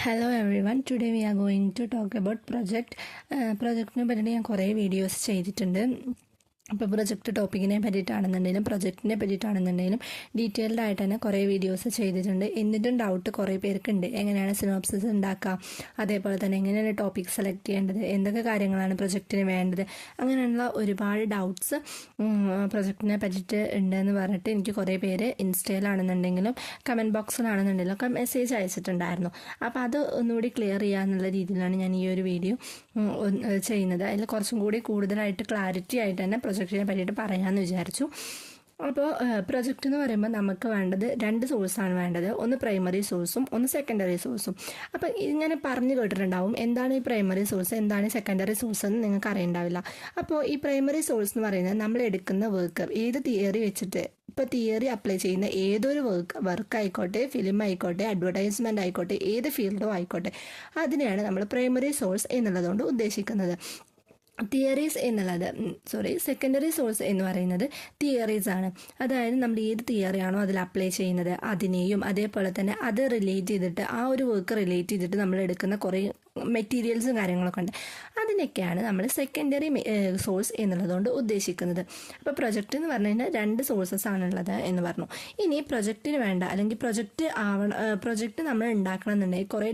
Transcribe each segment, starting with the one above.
Hello everyone. Today we are going to talk about project. Project ne pariyana kore videos cheyidittunde. അപ്പോൾ project ടോപ്പിക്കിനെ പറ്റിയിട്ടാണെന്നുണ്ടെങ്കിലും പ്രൊജക്റ്റിനെ പറ്റിയിട്ടാണെന്നുണ്ടെങ്കിലും detailed ആയിട്ട് തന്നെ കുറേ videos ചെയ്തിട്ടുണ്ട്. എന്നിട്ടും ഡൗട്ട് കുറേ പേർക്കുണ്ട്, എങ്ങനെയാണ് സിനോപ്സിസ് ഉണ്ടാക്കുക, അതേപോലെ തന്നെ എങ്ങനെയാണ് ടോപ്പിക് സെലക്ട് ചെയ്യേണ്ടത്, എന്തൊക്കെ കാര്യങ്ങളാണ് പ്രൊജക്റ്റിന് വേണ്ടത്, അങ്ങനെയുള്ള ഒരുപാട് ഡൗട്ട്സ് പ്രൊജക്റ്റിനെ പറ്റിയിട്ട് ഉണ്ടെന്ന് പറഞ്ഞിട്ട് എനിക്ക് കുറേ പേര് ഇൻസ്റ്റയിലാണെന്നുണ്ടെങ്കിലും കമൻറ്റ് ബോക്സിലാണെന്നുണ്ടെങ്കിലും ഒക്കെ മെസ്സേജ് അയച്ചിട്ടുണ്ടായിരുന്നു. അപ്പോൾ അത് ഒന്നുകൂടി ക്ലിയർ ചെയ്യാന്നുള്ള രീതിയിലാണ് ഞാൻ ഈ ഒരു വീഡിയോ ചെയ്യുന്നത്. അതിൽ കുറച്ചും കൂടി കൂടുതലായിട്ട് ക്ലാരിറ്റി ആയിട്ട് തന്നെ പ്രൊജക്റ്റിനെ പറ്റിയിട്ട് പറയാമെന്ന് വിചാരിച്ചു. അപ്പോൾ പ്രൊജക്റ്റ് എന്ന് പറയുമ്പോൾ നമുക്ക് വേണ്ടത് രണ്ട് സോഴ്സാണ് വേണ്ടത്. ഒന്ന് പ്രൈമറി സോഴ്സും ഒന്ന് സെക്കൻഡറി സോഴ്സും. അപ്പോൾ ഇങ്ങനെ പറഞ്ഞു കേട്ടിട്ടുണ്ടാവും എന്താണ് ഈ പ്രൈമറി സോഴ്സ്, എന്താണ് ഈ സെക്കൻഡറി സോഴ്സ് എന്ന് നിങ്ങൾക്ക് അറിയണ്ടാവില്ല. അപ്പോൾ ഈ പ്രൈമറി സോഴ്സ് എന്ന് പറയുന്നത് നമ്മൾ എടുക്കുന്ന വർക്ക്, ഏത് തിയറി വെച്ചിട്ട്, ഇപ്പോൾ തിയറി അപ്ലൈ ചെയ്യുന്ന ഏതൊരു വർക്ക് ആയിക്കോട്ടെ, ഫിലിം ആയിക്കോട്ടെ, അഡ്വർടൈസ്മെൻ്റ് ആയിക്കോട്ടെ, ഏത് ഫീൽഡോ ആയിക്കോട്ടെ, അതിനെയാണ് നമ്മൾ പ്രൈമറി സോഴ്സ് എന്നുള്ളതുകൊണ്ട് ഉദ്ദേശിക്കുന്നത്. സെക്കൻഡറി സോഴ്സ് എന്ന് പറയുന്നത് തിയറീസ് ആണ്. അതായത് നമ്മൾ ഏത് തിയറിയാണോ അതിൽ അപ്ലൈ ചെയ്യുന്നത് അതിനെയും അതേപോലെ തന്നെ അത് റിലേറ്റ് ചെയ്തിട്ട് ആ ഒരു വർക്ക് റിലേറ്റ് ചെയ്തിട്ട് നമ്മൾ എടുക്കുന്ന കുറേ മെറ്റീരിയൽസും കാര്യങ്ങളൊക്കെ ഉണ്ട്. അതിനൊക്കെയാണ് നമ്മൾ സെക്കൻഡറി സോഴ്സ് എന്നുള്ളതുകൊണ്ട് ഉദ്ദേശിക്കുന്നത്. അപ്പോൾ പ്രൊജക്റ്റ് എന്ന് പറഞ്ഞു കഴിഞ്ഞാൽ രണ്ട് സോഴ്സസ് ആണുള്ളത് എന്ന് പറഞ്ഞു. ഇനി പ്രൊജക്റ്റിന് വേണ്ട അല്ലെങ്കിൽ പ്രൊജക്റ്റ് നമ്മൾ ഉണ്ടാക്കണം എന്നുണ്ടെങ്കിൽ കുറേ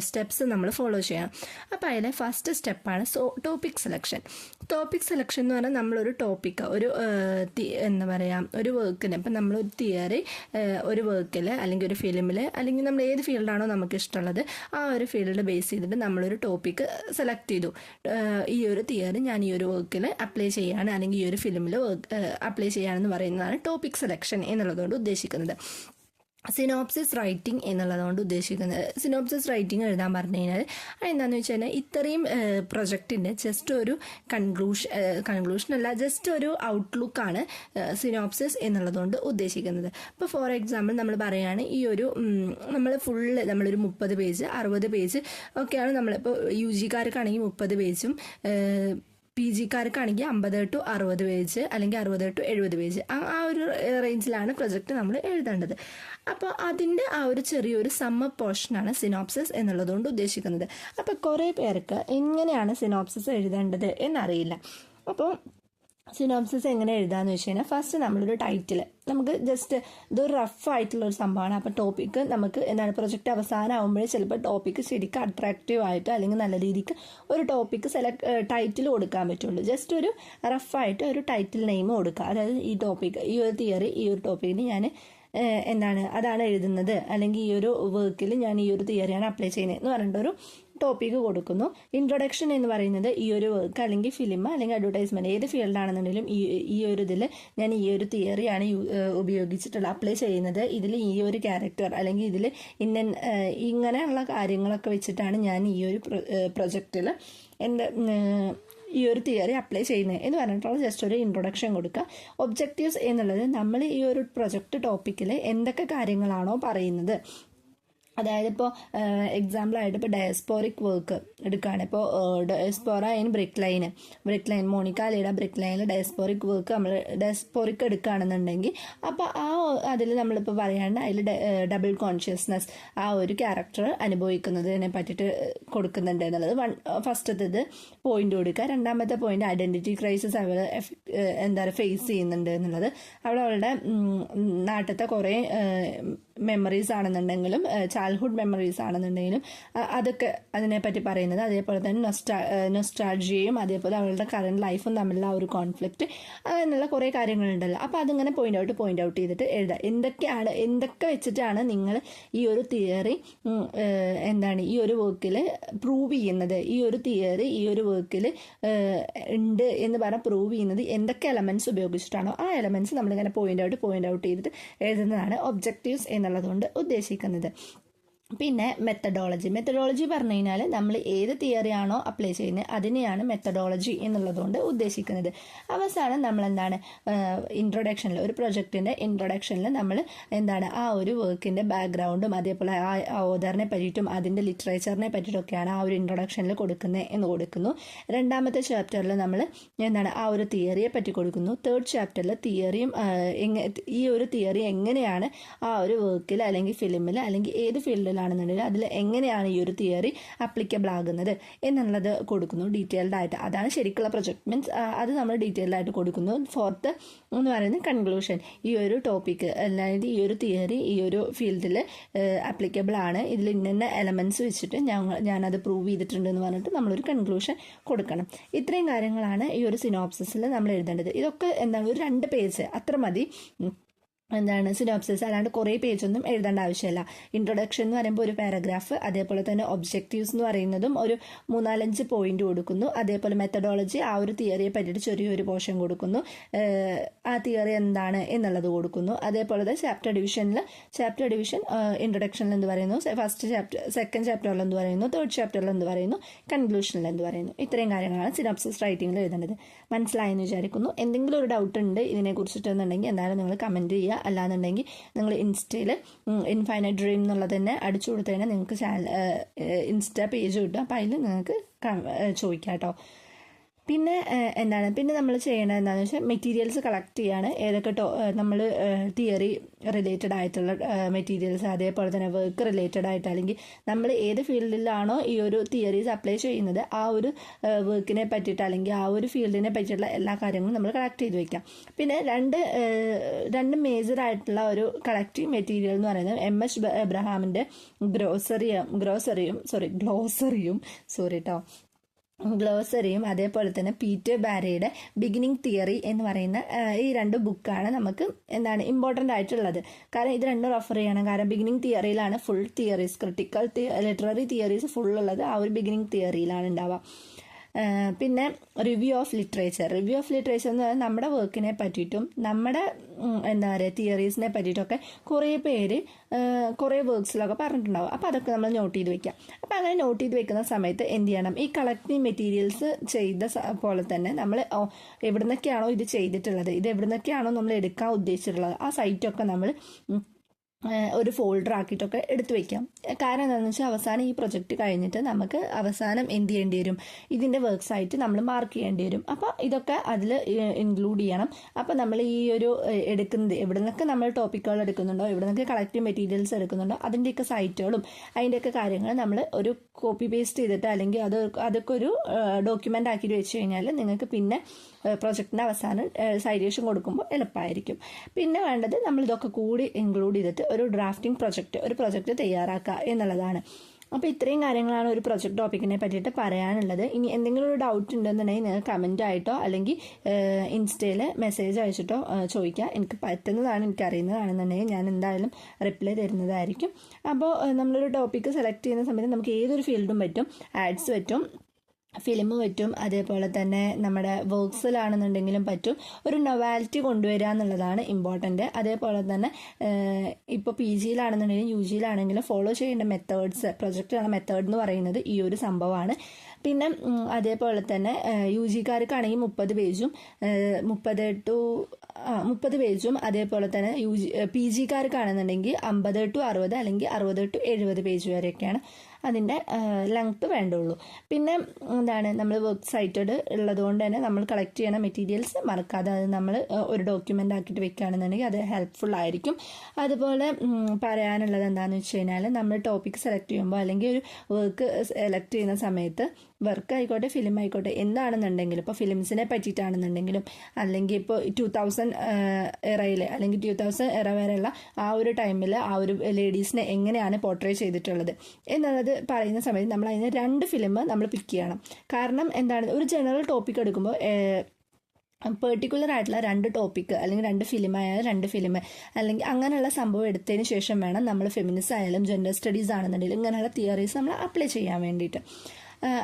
സ്റ്റെപ്സ് നമ്മൾ ഫോളോ ചെയ്യണം. അപ്പോൾ അതിലെ ഫസ്റ്റ് സ്റ്റെപ്പാണ് ടോപ്പിക് സെലക്ഷൻ. ടോപ്പിക് സെലക്ഷൻ എന്ന് പറഞ്ഞാൽ നമ്മളൊരു ടോപ്പിക്ക് ഒരു വർക്കിന്, ഇപ്പം നമ്മളൊരു തിയറി ഒരു വർക്കിൽ അല്ലെങ്കിൽ ഒരു ഫിലിമിൽ അല്ലെങ്കിൽ നമ്മൾ ഏത് ഫീൽഡാണോ നമുക്ക് ഇഷ്ടമുള്ളത് ആ ഒരു ഫീൽഡ് ബേസ് ചെയ്തിട്ട് നമ്മളൊരു ടോപ്പിക്ക് സെലക്ട് ചെയ്തു. ഈ ഒരു തിയറി ഞാൻ ഈ ഒരു വർക്കിൽ അപ്ലൈ ചെയ്യാണ് അല്ലെങ്കിൽ ഈ ഒരു ഫിലിമിൽ അപ്ലൈ ചെയ്യാനെന്ന് പറയുന്നതാണ് ടോപ്പിക് സെലക്ഷൻ എന്നുള്ളതുകൊണ്ട് ഉദ്ദേശിക്കുന്നത്. സിനോപ്സിസ് റൈറ്റിംഗ് എന്നുള്ളതുകൊണ്ട് ഉദ്ദേശിക്കുന്നത്, സിനോപ്സിസ് റൈറ്റിംഗ് എഴുതാൻ പറഞ്ഞു കഴിഞ്ഞാൽ അതെന്താണെന്ന് വെച്ച് കഴിഞ്ഞാൽ ഇത്രയും പ്രൊജക്റ്റിൻ്റെ ജസ്റ്റ് ഒരു കൺക്ലൂഷനല്ല, ജസ്റ്റ് ഒരു ഔട്ട്ലുക്കാണ് സിനോപ്സിസ് എന്നുള്ളതുകൊണ്ട് ഉദ്ദേശിക്കുന്നത്. ഇപ്പോൾ ഫോർ എക്സാമ്പിൾ നമ്മൾ പറയുകയാണ് ഈ ഒരു നമ്മളൊരു 30 പേജ് 60 പേജ് ഒക്കെയാണ് നമ്മളിപ്പോൾ UG-കാർക്കാണെങ്കിൽ 30 പേജും PG-കാർക്കാണെങ്കിൽ 50 to 60 പേജ് അല്ലെങ്കിൽ 60 to 70 പേജ് ആ ഒരു റേഞ്ചിലാണ് പ്രൊജക്റ്റ് നമ്മൾ എഴുതേണ്ടത്. അപ്പോൾ അതിൻ്റെ ആ ഒരു ചെറിയൊരു സമ്മപ്പ് പോർഷനാണ് സിനോപ്സിസ് എന്നുള്ളതുകൊണ്ട് ഉദ്ദേശിക്കുന്നത്. അപ്പോൾ കുറേ പേർക്ക് എങ്ങനെയാണ് സിനോപ്സിസ് എഴുതേണ്ടത് എന്നറിയില്ല. അപ്പോൾ സിനോപ്സിസ് എങ്ങനെ എഴുതാമെന്ന് വെച്ച് കഴിഞ്ഞാൽ ഫസ്റ്റ് നമ്മളൊരു ടൈറ്റിൽ, നമുക്ക് ജസ്റ്റ് ഇതൊരു റഫ് ആയിട്ടുള്ള ഒരു സംഭവമാണ്. അപ്പോൾ ടോപ്പിക്ക് നമുക്ക് പ്രൊജക്റ്റ് അവസാനം ആകുമ്പോഴേ ചിലപ്പോൾ ടോപ്പിക്ക് ശരിക്കും അട്രാക്റ്റീവ് ആയിട്ട് അല്ലെങ്കിൽ നല്ല രീതിക്ക് ഒരു ടോപ്പിക്ക് ടൈറ്റിൽ കൊടുക്കാൻ പറ്റുള്ളൂ. ജസ്റ്റ് ഒരു റഫായിട്ട് ഒരു ടൈറ്റിൽ നെയിം കൊടുക്കുക. അതായത് ഈ ടോപ്പിക്ക്, ഈ ഒരു തിയറി, ഈ ഒരു ടോപ്പിക്കിന് ഞാൻ അതാണ് എഴുതുന്നത്, അല്ലെങ്കിൽ ഈ ഒരു വർക്കിൽ ഞാൻ ഈ ഒരു തിയറിയാണ് അപ്ലൈ ചെയ്യുന്നത് എന്ന് പറഞ്ഞിട്ടൊരു ടോപ്പിക്ക് കൊടുക്കുന്നു. ഇൻട്രൊഡക്ഷൻ എന്ന് പറയുന്നത് ഈ ഒരു വർക്ക് അല്ലെങ്കിൽ ഫിലിം അല്ലെങ്കിൽ അഡ്വർടൈസ്മെൻറ്റ് ഏത് ഫീൽഡാണെന്നുണ്ടെങ്കിലും ഈ ഒരു ഇതിൽ ഞാൻ ഈ ഒരു തിയറിയാണ് ഉപയോഗിച്ചിട്ടുള്ള അപ്ലൈ ചെയ്യുന്നത്, ഇതിൽ ഈ ഒരു ക്യാരക്ടർ അല്ലെങ്കിൽ ഇതിൽ ഇങ്ങനെയുള്ള കാര്യങ്ങളൊക്കെ വെച്ചിട്ടാണ് ഞാൻ ഈ ഒരു പ്രൊജക്റ്റിൽ ഈ ഒരു തിയറി അപ്ലൈ ചെയ്യുന്നത് എന്ന് പറഞ്ഞിട്ടുള്ള ജസ്റ്റ് ഒരു ഇൻട്രൊഡക്ഷൻ കൊടുക്കുക. ഒബ്ജക്റ്റീവ്സ് എന്നുള്ളത് നമ്മൾ ഈ ഒരു പ്രൊജക്റ്റ് ടോപ്പിക്കിൽ എന്തൊക്കെ കാര്യങ്ങളാണോ പറയുന്നത്, അതായത് ഇപ്പോൾ എക്സാമ്പിളായിട്ട് ഇപ്പോൾ ഡയസ്പോറിക് വർക്ക് എടുക്കുകയാണ്. ഇപ്പോൾ ഡയസ്പോറ ഇൻ ബ്രിക്ക് ലൈൻ മോണിക്കാലയുടെ ബ്രിക്ക് ലൈനിൽ ഡയസ്പോറിക് വർക്ക് നമ്മൾ ഡയസ്പോറിക് എടുക്കുകയാണെന്നുണ്ടെങ്കിൽ അപ്പോൾ അതിൽ നമ്മളിപ്പോൾ പറയാണ്ട് അതിൽ ഡബിൾ കോൺഷ്യസ്നെസ് ആ ഒരു ക്യാരക്ടർ അനുഭവിക്കുന്നതിനെ പറ്റിയിട്ട് കൊടുക്കുന്നുണ്ട് എന്നുള്ളത് ഫസ്റ്റത്തേത് പോയിന്റ് കൊടുക്കുക. രണ്ടാമത്തെ പോയിന്റ് ഐഡന്റിറ്റി ക്രൈസിസ് അവൾ ഫേസ് ചെയ്യുന്നുണ്ട് എന്നുള്ളത്. അവളുടെ നാട്ടിലത്തെ കുറേ മെമ്മറീസ് ആണെന്നുണ്ടെങ്കിലും ചൈൽഡ്ഹുഡ് മെമ്മറീസ് ആണെന്നുണ്ടെങ്കിലും അതൊക്കെ അതിനെപ്പറ്റി പറയുന്നത്. അതേപോലെ തന്നെ നൊസ്റ്റാൾജിയയും അതേപോലെ അവളുടെ കറണ്ട് ലൈഫും തമ്മിലുള്ള ആ ഒരു കോൺഫ്ലിക്റ്റ്, അങ്ങനെയുള്ള കുറേ കാര്യങ്ങളുണ്ടല്ലോ. അപ്പോൾ അതിങ്ങനെ പോയിന്റ് ഔട്ട് ചെയ്തിട്ട് എഴുതുക. എന്തൊക്കെ വെച്ചിട്ടാണ് നിങ്ങൾ ഈ ഒരു തിയറി ഈ ഒരു വർക്കിൽ പ്രൂവ് ചെയ്യുന്നത്, ഈ ഒരു തിയറി ഈ ഒരു വർക്കിൽ ഉണ്ട് എന്ന് പറഞ്ഞാൽ പ്രൂവ് ചെയ്യുന്നത് എന്തൊക്കെ എലമെന്റ്സ് ഉപയോഗിച്ചിട്ടാണോ ആ എലമെന്റ്സ് നമ്മളിങ്ങനെ പോയിന്റ് ഔട്ട് ചെയ്തിട്ട് എഴുതുന്നതാണ് ഒബ്ജക്റ്റീവ്സ് എന്നുള്ളതുകൊണ്ട് ഉദ്ദേശിക്കുന്നത്. പിന്നെ മെത്തഡോളജി പറഞ്ഞു കഴിഞ്ഞാൽ നമ്മൾ ഏത് തിയറിയാണോ അപ്ലൈ ചെയ്യുന്നത് അതിനെയാണ് മെത്തഡോളജി എന്നുള്ളതുകൊണ്ട് ഉദ്ദേശിക്കുന്നത്. അവസാനം നമ്മൾ ഇൻട്രൊഡക്ഷനിൽ, ഒരു പ്രൊജക്റ്റിൻ്റെ ഇൻട്രൊഡക്ഷനിൽ നമ്മൾ ആ ഒരു വർക്കിൻ്റെ ബാക്ക്ഗ്രൗണ്ടും അതേപോലെ ആ ഓതറിനെ പറ്റിയിട്ടും അതിൻ്റെ ലിറ്ററേച്ചറിനെ പറ്റിയിട്ടൊക്കെയാണ് ആ ഒരു ഇൻട്രൊഡക്ഷനിൽ കൊടുക്കുന്നത് എന്ന് കൊടുക്കുന്നു. രണ്ടാമത്തെ ചാപ്റ്ററിൽ നമ്മൾ ആ ഒരു തിയറിയെ പറ്റി കൊടുക്കുന്നു. തേർഡ് ചാപ്റ്ററിൽ തിയറിയും ഈ ഒരു തിയറി എങ്ങനെയാണ് ആ ഒരു വർക്കിൽ അല്ലെങ്കിൽ ഫിലിമിൽ അല്ലെങ്കിൽ ഏത് ഫീൽഡിൽ ഫീൽഡിലാണെന്നുണ്ടെങ്കിൽ അതിൽ എങ്ങനെയാണ് ഈ ഒരു തിയറി അപ്ലിക്കബിൾ ആകുന്നത് എന്നുള്ളത് കൊടുക്കുന്നു ഡീറ്റെയിൽഡ് ആയിട്ട്. അതാണ് ശരിക്കുള്ള പ്രൊജക്ട്. മീൻസ് അത് നമ്മൾ ഡീറ്റെയിൽഡ് ആയിട്ട് കൊടുക്കുന്നു. ഫോർത്ത് എന്ന് പറയുന്നത് കൺക്ലൂഷൻ. ഈ ഒരു ടോപ്പിക്ക് അല്ലെങ്കിൽ ഈ ഒരു തിയറി ഈ ഒരു ഫീൽഡിൽ ആപ്ലിക്കബിൾ ആണ്, ഇതിൽ ഇന്ന എലമെൻറ്റ്സ് വെച്ചിട്ട് ഞാനത് പ്രൂവ് ചെയ്തിട്ടുണ്ടെന്ന് പറഞ്ഞിട്ട് നമ്മളൊരു കൺക്ലൂഷൻ കൊടുക്കണം. ഇത്രയും കാര്യങ്ങളാണ് ഈ ഒരു സിനോപ്സിസിൽ നമ്മൾ എഴുതേണ്ടത്. ഇതൊക്കെ എന്താണ് ഒരു 2 പേജ് അത്ര മതി സിനോപ്സിസ്. അല്ലാണ്ട് കുറേ പേജൊന്നും എഴുതേണ്ട ആവശ്യമില്ല. ഇൻട്രൊഡക്ഷൻ എന്ന് പറയുമ്പോൾ ഒരു പാരഗ്രാഫ്, അതേപോലെ തന്നെ ഒബ്ജക്റ്റീവ്സ് എന്ന് പറയുന്നതും ഒരു 3-4 പോയിന്റ് കൊടുക്കുന്നു. അതേപോലെ മെത്തഡോളജി, ആ ഒരു തിയറിയെ പറ്റിയിട്ട് ചെറിയൊരു പോർഷൻ കൊടുക്കുന്നു, ആ തിയറി എന്താണ് എന്നുള്ളത് കൊടുക്കുന്നു. അതേപോലെ തന്നെ ചാപ്റ്റർ ഡിവിഷൻ ഇൻട്രൊഡക്ഷനിൽ എന്ത് പറയുന്നു, ഫസ്റ്റ് ചാപ്റ്റർ, സെക്കൻഡ് ചാപ്റ്ററിൽ എന്ത് പറയുന്നു, തേർഡ് ചാപ്റ്ററിൽ എന്ത് പറയുന്നു, കൺക്ലൂഷനിൽ എന്ത് പറയുന്നു. ഇത്രയും കാര്യങ്ങളാണ് സിനോപ്സിസ് റൈറ്റിംഗിൽ എഴുതേണ്ടത്. മനസ്സിലായെന്ന് വിചാരിക്കുന്നു. എന്തെങ്കിലും ഒരു ഡൗട്ട് ഉണ്ട് ഇതിനെക്കുറിച്ചിട്ടെന്നുണ്ടെങ്കിൽ എന്തായാലും നിങ്ങൾ കമൻറ്റ് ചെയ്യുക. അല്ലാന്നുണ്ടെങ്കിൽ നിങ്ങൾ ഇൻസ്റ്റയിൽ ഇൻഫൈനൈറ്റ് ഡ്രീം എന്നുള്ളത് തന്നെ അടിച്ചു കൊടുത്തു കഴിഞ്ഞാൽ നിങ്ങൾക്ക് ഇൻസ്റ്റ പേജ് കിട്ടും. അപ്പോൾ അതിൽ നിങ്ങൾക്ക് ചോദിക്കാം കേട്ടോ. പിന്നെ പിന്നെ നമ്മൾ ചെയ്യേണ്ടത് എന്താണെന്ന് വെച്ചാൽ മെറ്റീരിയൽസ് കളക്ട് ചെയ്യാണ്. ഏതൊക്കെ നമ്മൾ തിയറി റിലേറ്റഡ് ആയിട്ടുള്ള മെറ്റീരിയൽസ്, അതേപോലെ തന്നെ വർക്ക് റിലേറ്റഡ് ആയിട്ട്, അല്ലെങ്കിൽ നമ്മൾ ഏത് ഫീൽഡിലാണോ ഈ ഒരു തിയറീസ് അപ്ലൈ ചെയ്യുന്നത് ആ ഒരു വർക്കിനെ പറ്റിയിട്ട് അല്ലെങ്കിൽ ആ ഒരു ഫീൽഡിനെ പറ്റിയിട്ടുള്ള എല്ലാ കാര്യങ്ങളും നമ്മൾ കളക്ട് ചെയ്ത് വെക്കാം. പിന്നെ രണ്ട് മേജർ ആയിട്ടുള്ള ഒരു കളക്റ്റീവ് മെറ്റീരിയൽ എന്ന് പറയുന്നത് MS എബ്രഹാമിൻ്റെ ഗ്ലോസറിയും അതേപോലെ തന്നെ പീറ്റർ ബാരയുടെ ബിഗിനിങ് തിയറി എന്ന് പറയുന്ന ഈ 2 ബുക്കാണ് നമുക്ക് ഇമ്പോർട്ടൻ്റ് ആയിട്ടുള്ളത്. കാരണം ഇത് 2 റെഫർ ചെയ്യണം. കാരണം ബിഗിനിങ് തിയറിയിലാണ് full theories, critical literary theories full ഉള്ളത് ആ ഒരു ബിഗിനിങ് തിയറിയിലാണ് ഉണ്ടാവുക. പിന്നെ റിവ്യൂ ഓഫ് ലിറ്ററേച്ചർ എന്ന് പറഞ്ഞാൽ നമ്മുടെ വർക്കിനെ പറ്റിയിട്ടും നമ്മുടെ തിയറീസിനെ പറ്റിയിട്ടൊക്കെ കുറേ പേര് കുറേ വർക്ക്സിലൊക്കെ പറഞ്ഞിട്ടുണ്ടാവും. അപ്പോൾ അതൊക്കെ നമ്മൾ നോട്ട് ചെയ്ത് വെക്കാം. അപ്പോൾ അങ്ങനെ നോട്ട് ചെയ്ത് വെക്കുന്ന സമയത്ത് എന്ത് ചെയ്യണം, ഈ കളക്റ്റീവ് മെറ്റീരിയൽസ് ചെയ്ത പോലെ തന്നെ നമ്മൾ എവിടെ നിന്നൊക്കെയാണോ ഇത് ചെയ്തിട്ടുള്ളത്, ഇത് എവിടെ നിന്നൊക്കെയാണോ നമ്മൾ എടുക്കാൻ ഉദ്ദേശിച്ചിട്ടുള്ളത് ആ സൈറ്റൊക്കെ നമ്മൾ ഒരു ഫോൾഡർ ആക്കിയിട്ടൊക്കെ എടുത്തു വയ്ക്കാം. കാരണം എന്താണെന്ന് വെച്ചാൽ അവസാനം ഈ പ്രൊജക്റ്റ് കഴിഞ്ഞിട്ട് നമുക്ക് അവസാനം എന്ത് ചെയ്യേണ്ടി വരും, ഇതിൻ്റെ വർക്ക് സൈറ്റ് നമ്മൾ മാർക്ക് ചെയ്യേണ്ടി വരും. അപ്പോൾ ഇതൊക്കെ അതിൽ ഇൻക്ലൂഡ് ചെയ്യണം. അപ്പോൾ നമ്മൾ ഈ ഒരു എടുക്കുന്നത് എവിടെ നിന്നൊക്കെ നമ്മൾ ടോപ്പിക്കുകൾ എടുക്കുന്നുണ്ടോ, എവിടെ നിന്നൊക്കെ കളക്റ്റീവ് മെറ്റീരിയൽസ് എടുക്കുന്നുണ്ടോ അതിൻ്റെയൊക്കെ സൈറ്റുകളും അതിൻ്റെയൊക്കെ കാര്യങ്ങൾ നമ്മൾ ഒരു കോപ്പി പേസ്റ്റ് ചെയ്തിട്ട് അല്ലെങ്കിൽ അതൊക്കെ ഒരു ഡോക്യുമെൻ്റ് ആക്കിയിട്ട് വെച്ച് കഴിഞ്ഞാൽ നിങ്ങൾക്ക് പിന്നെ പ്രൊജക്റ്റിൻ്റെ അവസാനം സൈറ്റേഷൻ കൊടുക്കുമ്പോൾ എളുപ്പമായിരിക്കും. പിന്നെ വേണ്ടത് നമ്മൾ ഇതൊക്കെ കൂടി ഇൻക്ലൂഡ് ചെയ്തിട്ട് ഒരു ഡ്രാഫ്റ്റിംഗ് പ്രൊജക്റ്റ് തയ്യാറാക്കുക എന്നുള്ളതാണ്. അപ്പോൾ ഇത്രയും കാര്യങ്ങളാണ് ഒരു പ്രൊജക്ട് ടോപ്പിക്കിനെ പറ്റിയിട്ട് പറയാനുള്ളത്. ഇനി എന്തെങ്കിലും ഒരു ഡൗട്ട് ഉണ്ടെന്നുണ്ടെങ്കിൽ നിങ്ങൾക്ക് കമൻ്റ് ആയിട്ടോ അല്ലെങ്കിൽ ഇൻസ്റ്റയിൽ മെസ്സേജ് അയച്ചിട്ടോ ചോദിക്കുക. എനിക്ക് പറ്റുന്നതാണ്, എനിക്കറിയുന്നതാണെന്നുണ്ടെങ്കിൽ ഞാൻ എന്തായാലും റിപ്ലൈ തരുന്നതായിരിക്കും. അപ്പോൾ നമ്മളൊരു ടോപ്പിക്ക് സെലക്ട് ചെയ്യുന്ന സമയത്ത് നമുക്ക് ഏതൊരു ഫീൽഡും പറ്റും, ആഡ്സ് പറ്റും, ഫിലിം പറ്റും, അതേപോലെ തന്നെ നമ്മുടെ വർക്ക്സിലാണെന്നുണ്ടെങ്കിലും പറ്റും. ഒരു നൊവാലിറ്റി കൊണ്ടുവരിക എന്നുള്ളതാണ് ഇമ്പോർട്ടൻ്റ്. അതേപോലെ തന്നെ ഇപ്പോൾ PG യിലാണെന്നുണ്ടെങ്കിലും UG യിലാണെങ്കിലും ഫോളോ ചെയ്യേണ്ട മെത്തേഡ്സ്, പ്രൊജക്റ്റാണ് മെത്തേഡ് എന്ന് പറയുന്നത് ഈ ഒരു സംഭവമാണ്. പിന്നെ അതേപോലെ തന്നെ UG-കാർക്കാണെങ്കിൽ 30 പേജും 30 പേജും അതേപോലെ തന്നെ PG-കാർക്കാണെന്നുണ്ടെങ്കിൽ 50 to 60 അല്ലെങ്കിൽ 60 to 70 പേജ് വരെയൊക്കെയാണ് അതിൻ്റെ ലെങ്ത്ത് വേണ്ടുള്ളൂ. പിന്നെ നമ്മൾ വർക്ക് സൈറ്റഡ് ഉള്ളതുകൊണ്ട് തന്നെ നമ്മൾ കളക്ട് ചെയ്യണ മെറ്റീരിയൽസ് മറക്കാതെ അത് നമ്മൾ ഒരു ഡോക്യുമെൻ്റ് ആക്കിയിട്ട് വെക്കുകയാണെന്നുണ്ടെങ്കിൽ അത് ഹെൽപ്ഫുൾ ആയിരിക്കും. അതുപോലെ പറയാനുള്ളത് എന്താണെന്ന് വെച്ച് കഴിഞ്ഞാൽ നമ്മൾ ടോപ്പിക് സെലക്ട് ചെയ്യുമ്പോൾ അല്ലെങ്കിൽ ഒരു വർക്ക് സെലക്ട് ചെയ്യുന്ന സമയത്ത് വർക്ക് ആയിക്കോട്ടെ ഫിലിം ആയിക്കോട്ടെ എന്താണെന്നുണ്ടെങ്കിലും, ഇപ്പോൾ ഫിലിംസിനെ പറ്റിയിട്ടാണെന്നുണ്ടെങ്കിലും അല്ലെങ്കിൽ ഇപ്പോൾ 2000 എറയിൽ അല്ലെങ്കിൽ 2000 എറ വരെയുള്ള ആ ഒരു ടൈമിൽ ആ ഒരു ലേഡീസിനെ എങ്ങനെയാണ് പോർട്രേ ചെയ്തിട്ടുള്ളത് എന്നുള്ളത് പറയുന്ന സമയത്ത് നമ്മൾ അതിന് 2 ഫിലിം നമ്മൾ പിക്ക് ചെയ്യണം. കാരണം ഒരു ജനറൽ ടോപ്പിക് എടുക്കുമ്പോൾ പെർട്ടിക്കുലർ ആയിട്ടുള്ള 2 ടോപ്പിക്ക് അല്ലെങ്കിൽ 2 ഫിലിമായാലും 2 ഫിലിം അല്ലെങ്കിൽ അങ്ങനെയുള്ള സംഭവം എടുത്തതിന് ശേഷം വേണം നമ്മൾ ഫെമിനിസ്റ്റ് ആയാലും ജെൻഡർ സ്റ്റഡീസ് ആണെന്നുണ്ടെങ്കിലും ഇങ്ങനെയുള്ള തിയറീസ് നമ്മൾ അപ്ലൈ ചെയ്യാൻ വേണ്ടിയിട്ട്.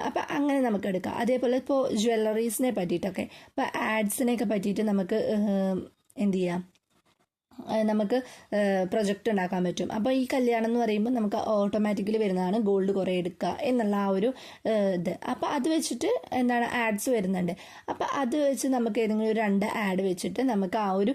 അപ്പം അങ്ങനെ നമുക്ക് എടുക്കാം. അതേപോലെ ഇപ്പോൾ ജ്വല്ലറീസിനെ പറ്റിയിട്ടൊക്കെ, ഇപ്പോൾ ആഡ്സിനെയൊക്കെ പറ്റിയിട്ട് നമുക്ക് എന്ത് ചെയ്യാം, നമുക്ക് പ്രൊജക്റ്റ് ഉണ്ടാക്കാൻ പറ്റും. അപ്പോൾ ഈ കല്യാണം എന്ന് പറയുമ്പോൾ നമുക്ക് ഓട്ടോമാറ്റിക്കലി വരുന്നതാണ് ഗോൾഡ് കുറേ എടുക്കുക എന്നുള്ള ആ ഒരു ഇത്. അപ്പോൾ അത് വെച്ചിട്ട് ആഡ്സ് വരുന്നുണ്ട്. അപ്പോൾ അത് വെച്ച് നമുക്ക് ഏതെങ്കിലും ഒരു 2 ആഡ് വെച്ചിട്ട് നമുക്ക് ആ ഒരു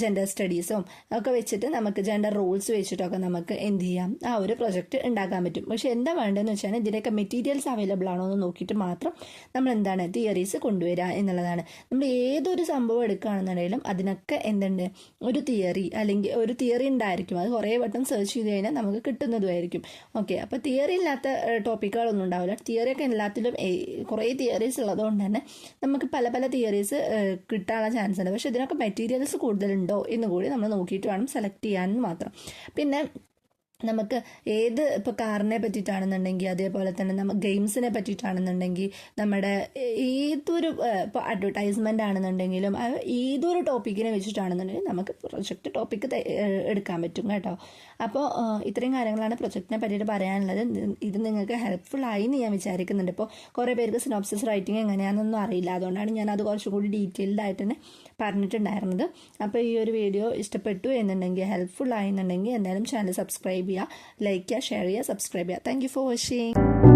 ജെൻഡർ സ്റ്റഡീസും ഒക്കെ വെച്ചിട്ട് നമുക്ക് ജെൻഡർ റോൾസ് വെച്ചിട്ടൊക്കെ നമുക്ക് എന്ത് ചെയ്യാം, ആ ഒരു പ്രൊജക്റ്റ് ഉണ്ടാക്കാൻ പറ്റും. പക്ഷെ എന്താ വേണ്ടതെന്ന് വെച്ചാൽ ഇതിൻ്റെയൊക്കെ മെറ്റീരിയൽസ് അവൈലബിൾ ആണോ എന്ന് നോക്കിയിട്ട് മാത്രം നമ്മൾ തിയറീസ് കൊണ്ടുവരിക എന്നുള്ളതാണ്. നമ്മൾ ഏതൊരു സംഭവം എടുക്കുകയാണെന്നുണ്ടെങ്കിലും അതിനൊക്കെ ഒരു തിയറി, അല്ലെങ്കിൽ ഒരു തിയറി ഉണ്ടായിരിക്കും, അത് കുറേ വട്ടം സെർച്ച് ചെയ്ത് കഴിഞ്ഞാൽ നമുക്ക് കിട്ടുന്നതുമായിരിക്കും. ഓക്കെ, അപ്പോൾ തിയറി ഇല്ലാത്ത ടോപ്പിക്കുകളൊന്നും ഉണ്ടാവില്ല. തിയറിയൊക്കെ എല്ലാത്തിലും കുറേ തിയറീസ് ഉള്ളതുകൊണ്ട് തന്നെ നമുക്ക് പല പല തിയറീസ് കിട്ടാനുള്ള ചാൻസ് ഉണ്ട്. പക്ഷേ ഇതിനൊക്കെ മെറ്റീരിയൽസ് കൂടുതലുണ്ടോ എന്ന് കൂടി നമ്മൾ നോക്കിയിട്ട് വേണം സെലക്ട് ചെയ്യാൻ മാത്രം. പിന്നെ നമുക്ക് ഇപ്പോൾ കാറിനെ പറ്റിയിട്ടാണെന്നുണ്ടെങ്കിൽ, അതേപോലെ തന്നെ നമ്മൾ ഗെയിംസിനെ പറ്റിയിട്ടാണെന്നുണ്ടെങ്കിൽ, നമ്മുടെ ഏതൊരു ഇപ്പോൾ അഡ്വർടൈസ്മെൻ്റ് ആണെന്നുണ്ടെങ്കിലും ഏതൊരു ടോപ്പിക്കിനെ വെച്ചിട്ടാണെന്നുണ്ടെങ്കിൽ നമുക്ക് പ്രൊജക്റ്റ് ടോപ്പിക്ക് എടുക്കാൻ പറ്റും കേട്ടോ. അപ്പോൾ ഇത്രയും കാര്യങ്ങളാണ് പ്രൊജക്റ്റിനെ പറ്റിയിട്ട് പറയാനുള്ളത്. ഇത് നിങ്ങൾക്ക് ഹെൽപ്ഫുൾ ആയി എന്ന് ഞാൻ വിചാരിക്കുന്നുണ്ട്. ഇപ്പോൾ കുറേ പേർക്ക് സിനോപ്സിസ് റൈറ്റിംഗ് എങ്ങനെയാണെന്നൊന്നും അറിയില്ല, അതുകൊണ്ടാണ് ഞാൻ അത് കുറച്ചും കൂടി ഡീറ്റെയിൽഡ് ആയിട്ട് തന്നെ പറഞ്ഞിട്ടുണ്ടായിരുന്നത്. അപ്പോൾ ഈ ഒരു വീഡിയോ ഇഷ്ടപ്പെട്ടു എന്നുണ്ടെങ്കിൽ, ഹെൽപ്ഫുൾ ആയെന്നുണ്ടെങ്കിൽ എന്തായാലും ചാനൽ സബ്സ്ക്രൈബ് ചെയ്യുക, ലൈക്ക് ചെയ്യുക, ഷെയർ ചെയ്യുക, സബ്സ്ക്രൈബ് ചെയ്യുക. Thank you for watching.